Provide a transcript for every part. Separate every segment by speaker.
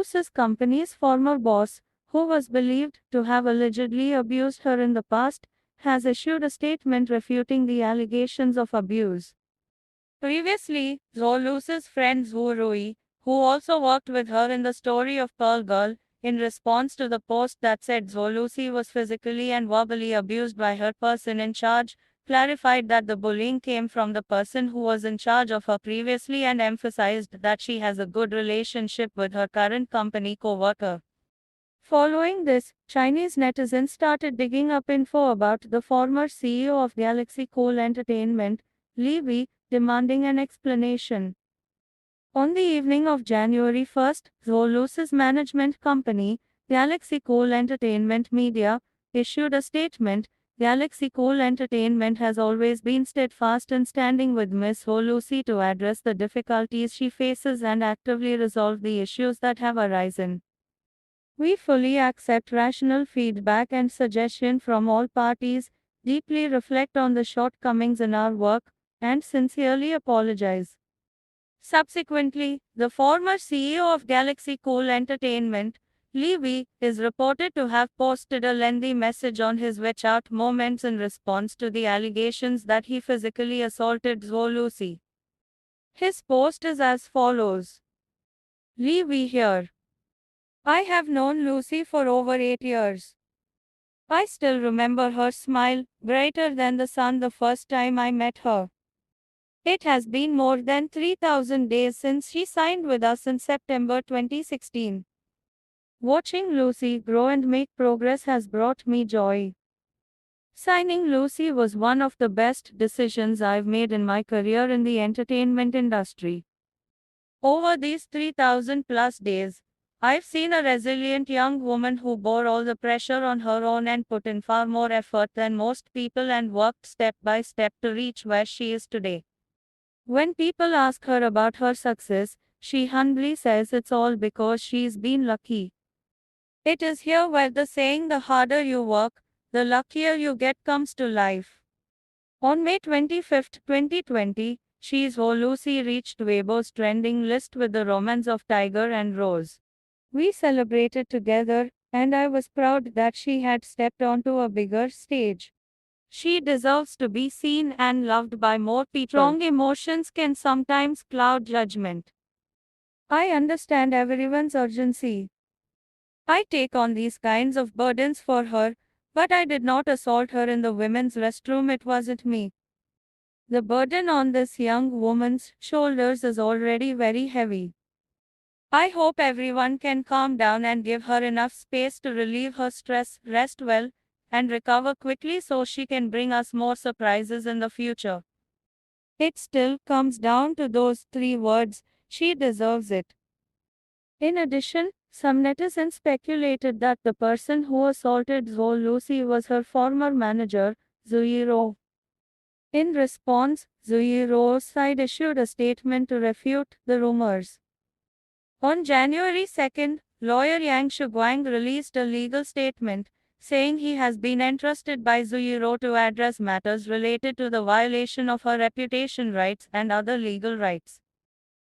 Speaker 1: Luce's company's former boss, who was believed to have allegedly abused her in the past, has issued a statement refuting the allegations of abuse. Previously, Zhou Luce's friend Zhu Rui, who also worked with her in the story of Pearl Girl, in response to the post that said Zhou Lucy was physically and verbally abused by her person in charge, clarified that the bullying came from the person who was in charge of her previously and emphasized that she has a good relationship with her current company co-worker. Following this, Chinese netizens started digging up info about the former CEO of Galaxy Cool Entertainment, Li Wei, demanding an explanation. On the evening of January 1st, Zhou Luce's management company, Galaxy Cool Entertainment Media, issued a statement. Galaxy Cool Entertainment has always been steadfast in standing with Miss Zhou Lucy to address the difficulties she faces and actively resolve the issues that have arisen. We fully accept rational feedback and suggestion from all parties, deeply reflect on the shortcomings in our work, and sincerely apologize. Subsequently, the former CEO of Galaxy Cool Entertainment, Li Wei, is reported to have posted a lengthy message on his WeChat Moments in response to the allegations that he physically assaulted Zhou Lucy. His post is as follows. Li Wei here. I have known Lucy for over 8 years. I still remember her smile, brighter than the sun the first time I met her. It has been more than 3,000 days since she signed with us in September 2016. Watching Lucy grow and make progress has brought me joy. Signing Lucy was one of the best decisions I've made in my career in the entertainment industry. Over these 3,000 plus days, I've seen a resilient young woman who bore all the pressure on her own and put in far more effort than most people and worked step by step to reach where she is today. When people ask her about her success, she humbly says it's all because she's been lucky. It is here where the saying the harder you work, the luckier you get comes to life. On May 25, 2020, She's Oh Lucy reached Weibo's trending list with the romance of Tiger and Rose. We celebrated together, and I was proud that she had stepped onto a bigger stage. She deserves to be seen and loved by more people. Strong emotions can sometimes cloud judgment. I understand everyone's urgency. I take on these kinds of burdens for her, but I did not assault her in the women's restroom, it wasn't me. The burden on this young woman's shoulders is already very heavy. I hope everyone can calm down and give her enough space to relieve her stress, rest well, and recover quickly so she can bring us more surprises in the future. It still comes down to those 3 words, she deserves it. In addition, some netizens speculated that the person who assaulted Zhou Lucy was her former manager, Zuiro. In response, Zuiro's side issued a statement to refute the rumors. On January 2, lawyer Yang Shuguang released a legal statement, saying he has been entrusted by Zuiro to address matters related to the violation of her reputation rights and other legal rights.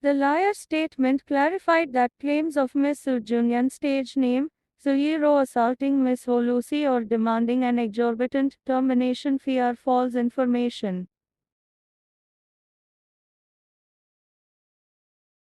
Speaker 1: The lawyer's statement clarified that claims of Miss Su Junyan's stage name, Zuiro assaulting Miss Ho Lucy or demanding an exorbitant termination fee are false information.